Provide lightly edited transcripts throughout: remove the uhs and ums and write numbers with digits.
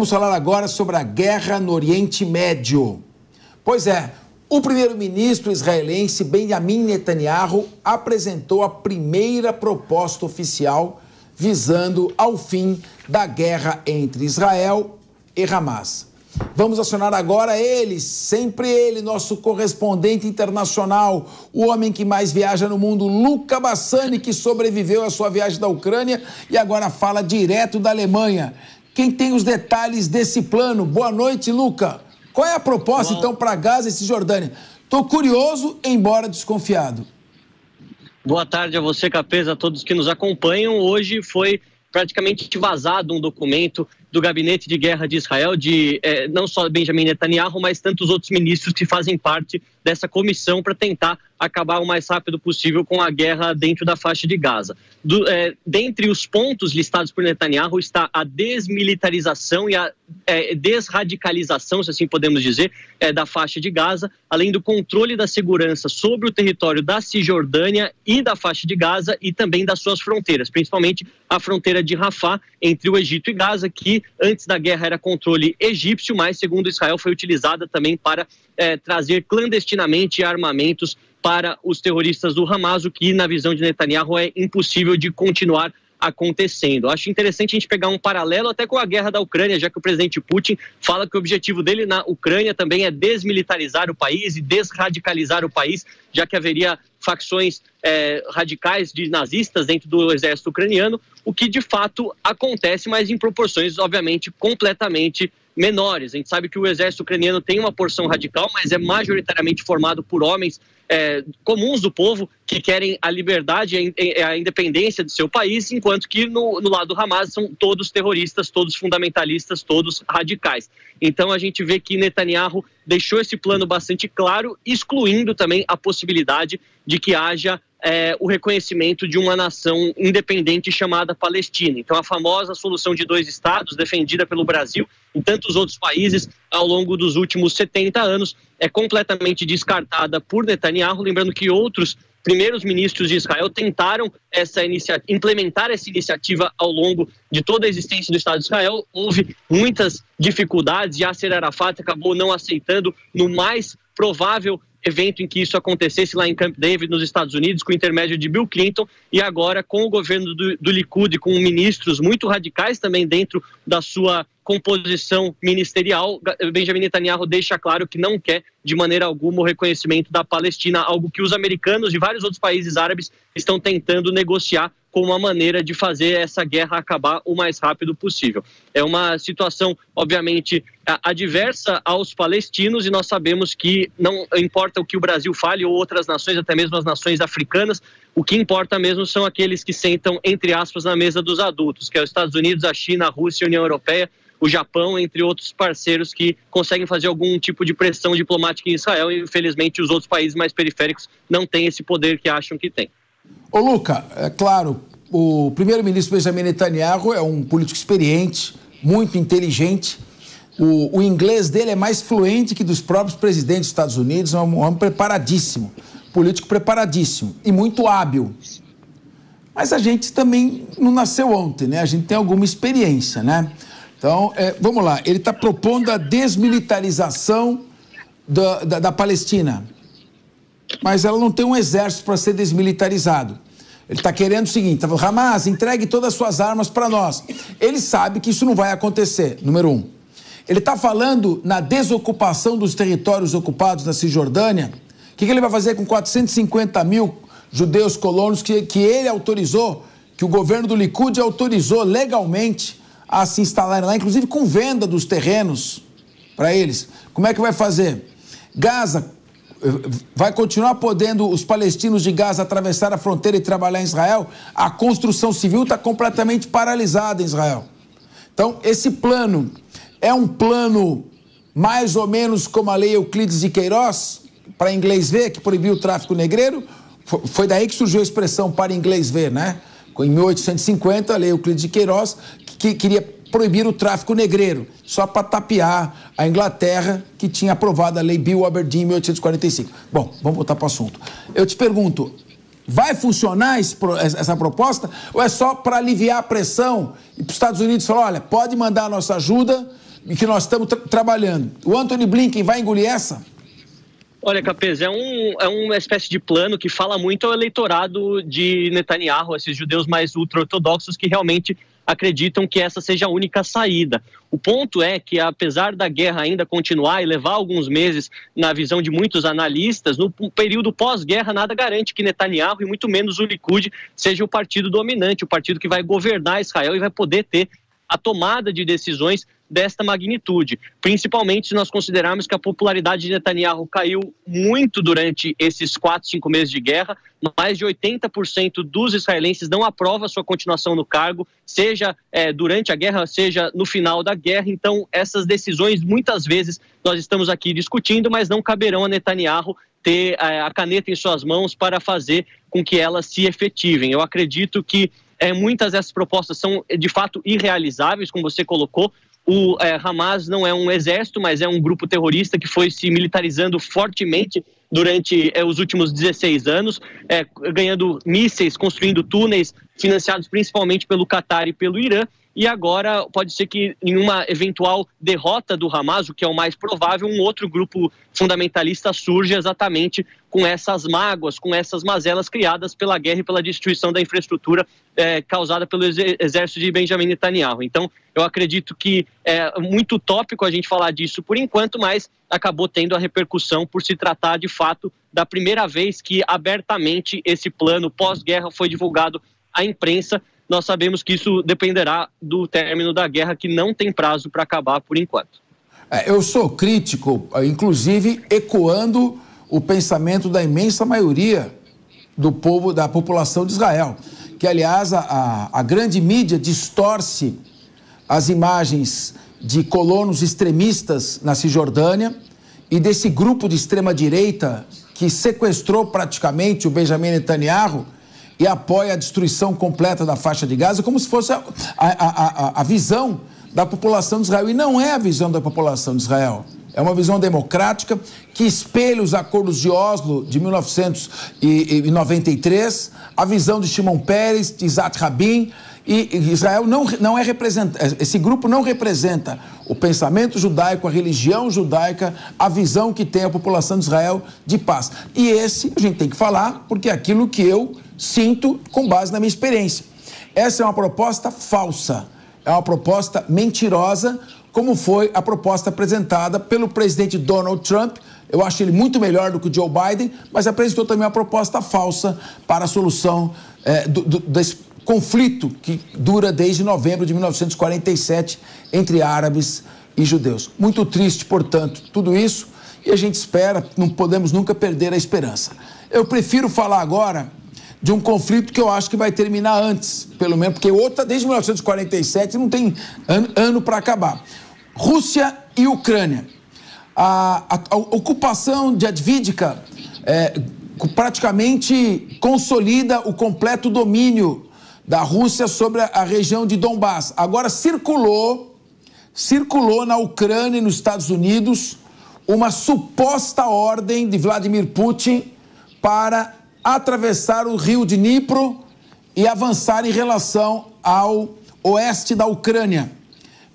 Vamos falar agora sobre a guerra no Oriente Médio. Pois é, o primeiro-ministro israelense Benjamin Netanyahu apresentou a primeira proposta oficial visando ao fim da guerra entre Israel e Hamas. Vamos acionar agora ele, sempre ele, nosso correspondente internacional, o homem que mais viaja no mundo, Luca Bassani, que sobreviveu à sua viagem da Ucrânia e agora fala direto da Alemanha. Quem tem os detalhes desse plano? Boa noite, Luca. Qual é a proposta, então, para Gaza e Cisjordânia? Estou curioso, embora desconfiado. Boa tarde a você, Capeza, a todos que nos acompanham. Hoje foi praticamente vazado um documento do Gabinete de Guerra de Israel, de não só Benjamin Netanyahu, mas tantos outros ministros que fazem parte dessa comissão para tentar acabar o mais rápido possível com a guerra dentro da faixa de Gaza. Dentre os pontos listados por Netanyahu está a desmilitarização e a desradicalização, se assim podemos dizer, da faixa de Gaza, além do controle da segurança sobre o território da Cisjordânia e da faixa de Gaza e também das suas fronteiras, principalmente a fronteira de Rafah entre o Egito e Gaza, que antes da guerra era controle egípcio, mas segundo Israel foi utilizada também para trazer clandestinamente armamentos para os terroristas do Hamas, o que na visão de Netanyahu é impossível de continuar acontecendo. Acho interessante a gente pegar um paralelo até com a guerra da Ucrânia, já que o presidente Putin fala que o objetivo dele na Ucrânia também é desmilitarizar o país e desradicalizar o país, já que haveria facções radicais de nazistas dentro do exército ucraniano, o que de fato acontece, mas em proporções, obviamente, completamente menores. A gente sabe que o exército ucraniano tem uma porção radical, mas é majoritariamente formado por homens comuns do povo que querem a liberdade e a independência do seu país, enquanto que no lado do Hamas são todos terroristas, todos fundamentalistas, todos radicais. Então a gente vê que Netanyahu deixou esse plano bastante claro, excluindo também a possibilidade de que haja o reconhecimento de uma nação independente chamada Palestina. Então a famosa solução de 2 estados, defendida pelo Brasil e tantos outros países ao longo dos últimos 70 anos, é completamente descartada por Netanyahu, lembrando que outros primeiros ministros de Israel tentaram implementar essa iniciativa ao longo de toda a existência do Estado de Israel. Houve muitas dificuldades, Yasser Arafat acabou não aceitando no mais provável evento em que isso acontecesse lá em Camp David, nos Estados Unidos, com o intermédio de Bill Clinton, e agora com o governo do Likud, com ministros muito radicais também dentro da sua composição ministerial, Benjamin Netanyahu deixa claro que não quer de maneira alguma o reconhecimento da Palestina, algo que os americanos e vários outros países árabes estão tentando negociar como uma maneira de fazer essa guerra acabar o mais rápido possível. É uma situação, obviamente, adversa aos palestinos, e nós sabemos que não importa o que o Brasil fale ou outras nações, até mesmo as nações africanas, o que importa mesmo são aqueles que sentam, entre aspas, na mesa dos adultos, que é os Estados Unidos, a China, a Rússia, a União Europeia, o Japão, entre outros parceiros que conseguem fazer algum tipo de pressão diplomática em Israel, e infelizmente os outros países mais periféricos não têm esse poder que acham que têm. Ô Luca, é claro, o primeiro-ministro Benjamin Netanyahu é um político experiente, muito inteligente. O inglês dele é mais fluente que dos próprios presidentes dos Estados Unidos, é um homem preparadíssimo, político preparadíssimo e muito hábil. Mas a gente também não nasceu ontem, né? A gente tem alguma experiência, né? Então, vamos lá, ele está propondo a desmilitarização da Palestina, mas ela não tem um exército para ser desmilitarizado. Ele está querendo o seguinte, tá falando, Hamas, entregue todas as suas armas para nós. Ele sabe que isso não vai acontecer, número 1. Ele está falando na desocupação dos territórios ocupados da Cisjordânia. O que ele vai fazer com 450 mil judeus colonos que ele autorizou, que o governo do Likud autorizou legalmente a se instalarem lá, inclusive com venda dos terrenos para eles? Como é que vai fazer? Gaza vai continuar podendo os palestinos de Gaza atravessar a fronteira e trabalhar em Israel? A construção civil está completamente paralisada em Israel. Então, esse plano é um plano mais ou menos como a lei Euclides de Queiroz, para inglês ver, que proibiu o tráfico negreiro? Foi daí que surgiu a expressão para inglês ver, né? Em 1850, a lei Euclides de Queiroz, que queria proibir o tráfico negreiro, só para tapear a Inglaterra, que tinha aprovado a lei Bill Aberdeen em 1845. Bom, vamos voltar para o assunto. Eu te pergunto, vai funcionar essa proposta, ou é só para aliviar a pressão e para os Estados Unidos falar, olha, pode mandar a nossa ajuda, e que nós estamos trabalhando. O Antony Blinken vai engolir essa? Olha, Capês, é uma espécie de plano que fala muito ao eleitorado de Netanyahu, esses judeus mais ultra-ortodoxos que realmente acreditam que essa seja a única saída. O ponto é que, apesar da guerra ainda continuar e levar alguns meses, na visão de muitos analistas, no período pós-guerra nada garante que Netanyahu e muito menos o Likud seja o partido dominante, o partido que vai governar Israel e vai poder ter a tomada de decisões desta magnitude, principalmente se nós considerarmos que a popularidade de Netanyahu caiu muito durante esses 4, 5 meses de guerra. Mais de 80% dos israelenses não aprovam a sua continuação no cargo, seja durante a guerra, seja no final da guerra. Então, essas decisões, muitas vezes, nós estamos aqui discutindo, mas não caberão a Netanyahu ter a caneta em suas mãos para fazer com que elas se efetivem. Eu acredito que muitas dessas propostas são, de fato, irrealizáveis, como você colocou. O Hamas não é um exército, mas é um grupo terrorista que foi se militarizando fortemente durante os últimos 16 anos, ganhando mísseis, construindo túneis, financiados principalmente pelo Catar e pelo Irã. E agora pode ser que em uma eventual derrota do Hamas, o que é o mais provável, um outro grupo fundamentalista surge exatamente com essas mágoas, com essas mazelas criadas pela guerra e pela destruição da infraestrutura causada pelo exército de Benjamin Netanyahu. Então, eu acredito que é muito utópico a gente falar disso por enquanto, mas acabou tendo a repercussão por se tratar, de fato, da primeira vez que abertamente esse plano pós-guerra foi divulgado à imprensa. Nós sabemos que isso dependerá do término da guerra, que não tem prazo para acabar por enquanto. Eu sou crítico, inclusive ecoando o pensamento da imensa maioria do povo, da população de Israel, que, aliás, a grande mídia distorce as imagens de colonos extremistas na Cisjordânia e desse grupo de extrema-direita que sequestrou praticamente o Benjamin Netanyahu e apoia a destruição completa da faixa de Gaza, como se fosse a visão da população de Israel. E não é a visão da população de Israel. É uma visão democrática que espelha os acordos de Oslo de 1993, a visão de Shimon Peres, de Yitzhak Rabin. E Israel não é representante, esse grupo não representa o pensamento judaico, a religião judaica, a visão que tem a população de Israel de paz. E esse a gente tem que falar, porque é aquilo que eu sinto com base na minha experiência. Essa é uma proposta falsa, é uma proposta mentirosa, como foi a proposta apresentada pelo presidente Donald Trump. Eu acho ele muito melhor do que o Joe Biden, mas apresentou também uma proposta falsa para a solução desse conflito que dura desde novembro de 1947 entre árabes e judeus. Muito triste, portanto, tudo isso, e a gente espera, não podemos nunca perder a esperança. Eu prefiro falar agora de um conflito que eu acho que vai terminar antes, pelo menos, porque outra desde 1947 não tem ano para acabar. Rússia e Ucrânia. A ocupação de Avdiivka praticamente consolida o completo domínio da Rússia sobre a região de Donbass. Agora circulou na Ucrânia e nos Estados Unidos uma suposta ordem de Vladimir Putin para atravessar o rio Dnipro e avançar em relação ao oeste da Ucrânia.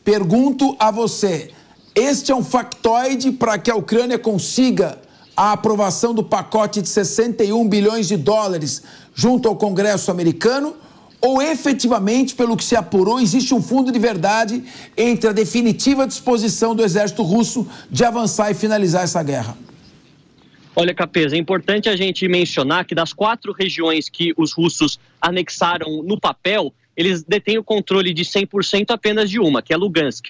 Pergunto a você, este é um factoide para que a Ucrânia consiga a aprovação do pacote de 61 bilhões de dólares junto ao Congresso americano? Ou efetivamente, pelo que se apurou, existe um fundo de verdade entre a definitiva disposição do exército russo de avançar e finalizar essa guerra? Olha, Capês, é importante a gente mencionar que das 4 regiões que os russos anexaram no papel, eles detêm o controle de 100% apenas de uma, que é Lugansk.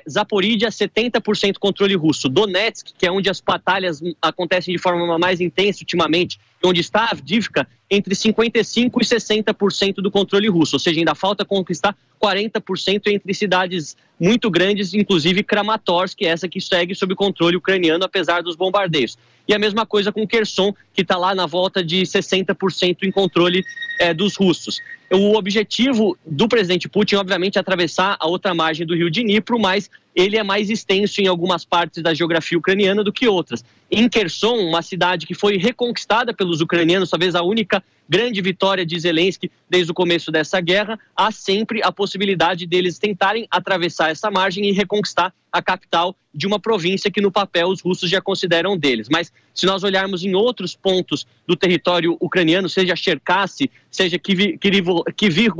Zaporídia, 70% controle russo. Donetsk, que é onde as batalhas acontecem de forma mais intensa ultimamente, onde está Avdiivka, entre 55% e 60% do controle russo. Ou seja, ainda falta conquistar 40% entre cidades muito grandes, inclusive Kramatorsk, essa que segue sob controle ucraniano, apesar dos bombardeios. E a mesma coisa com Kherson, que está lá na volta de 60% em controle dos russos. O objetivo do presidente Putin, obviamente, é atravessar a outra margem do rio Dnipro, mas ele é mais extenso em algumas partes da geografia ucraniana do que outras. Em Kherson, uma cidade que foi reconquistada pelos ucranianos, talvez a única grande vitória de Zelensky desde o começo dessa guerra, há sempre a possibilidade deles tentarem atravessar essa margem e reconquistar a capital de uma província que no papel os russos já consideram deles. Mas se nós olharmos em outros pontos do território ucraniano, seja Cherkasy, seja Kryvyi-Rih,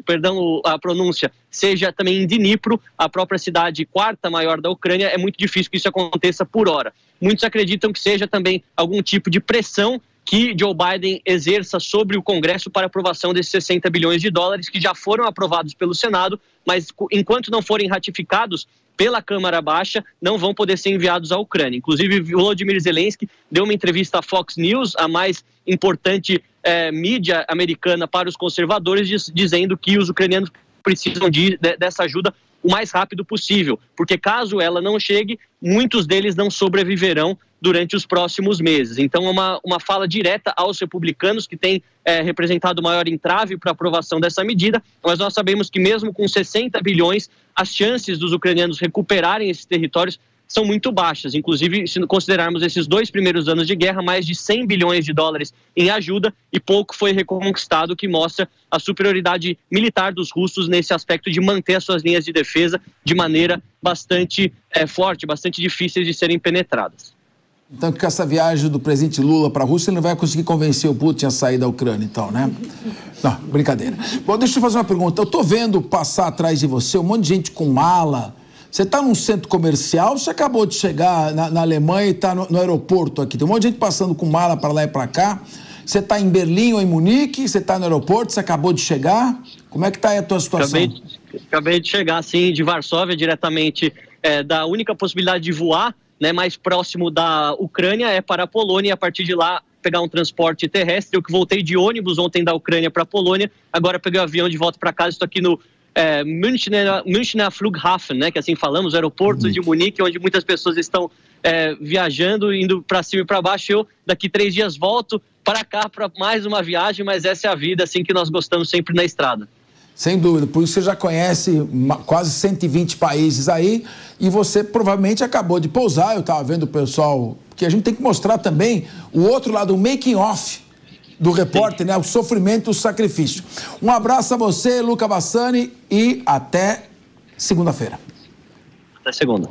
perdão a pronúncia, seja também em Dnipro, a própria cidade quarta maior da Ucrânia, é muito difícil que isso aconteça por hora. Muitos acreditam que seja também algum tipo de pressão que Joe Biden exerça sobre o Congresso para aprovação desses 60 bilhões de dólares que já foram aprovados pelo Senado, mas enquanto não forem ratificados pela Câmara Baixa, não vão poder ser enviados à Ucrânia. Inclusive, Volodymyr Zelensky deu uma entrevista à Fox News, a mais importante mídia americana para os conservadores, dizendo que os ucranianos precisam dessa ajuda o mais rápido possível, porque caso ela não chegue, muitos deles não sobreviverão durante os próximos meses. Então, é uma fala direta aos republicanos, que tem representado o maior entrave para a aprovação dessa medida, mas nós sabemos que mesmo com 60 bilhões, as chances dos ucranianos recuperarem esses territórios são muito baixas. Inclusive, se considerarmos esses 2 primeiros anos de guerra, mais de 100 bilhões de dólares em ajuda e pouco foi reconquistado, que mostra a superioridade militar dos russos nesse aspecto de manter as suas linhas de defesa de maneira bastante forte, bastante difíceis de serem penetradas. Então, com essa viagem do presidente Lula para a Rússia, ele não vai conseguir convencer o Putin a sair da Ucrânia, então, né? Não, brincadeira. Bom, deixa eu fazer uma pergunta. Eu estou vendo passar atrás de você um monte de gente com mala. Você está num centro comercial, você acabou de chegar na Alemanha e está no aeroporto aqui. Tem um monte de gente passando com mala para lá e para cá. Você está em Berlim ou em Munique, você está no aeroporto, você acabou de chegar. Como é que está aí a tua situação? Acabei de chegar, sim, de Varsóvia, diretamente da única possibilidade de voar, né, mais próximo da Ucrânia é para a Polônia, e a partir de lá pegar um transporte terrestre. Eu que voltei de ônibus ontem da Ucrânia para a Polônia, agora peguei o avião de volta para casa, estou aqui no Münchner Flughafen, né, que assim falamos, aeroporto de Munique, onde muitas pessoas estão viajando, indo para cima e para baixo. Eu daqui 3 dias volto para cá para mais uma viagem, mas essa é a vida, assim que nós gostamos sempre na estrada. Sem dúvida, por isso você já conhece quase 120 países aí e você provavelmente acabou de pousar. Eu estava vendo o pessoal, que a gente tem que mostrar também o outro lado, o making off do repórter, né? O sofrimento e o sacrifício. Um abraço a você, Luca Bassani, e até segunda-feira. Até segunda.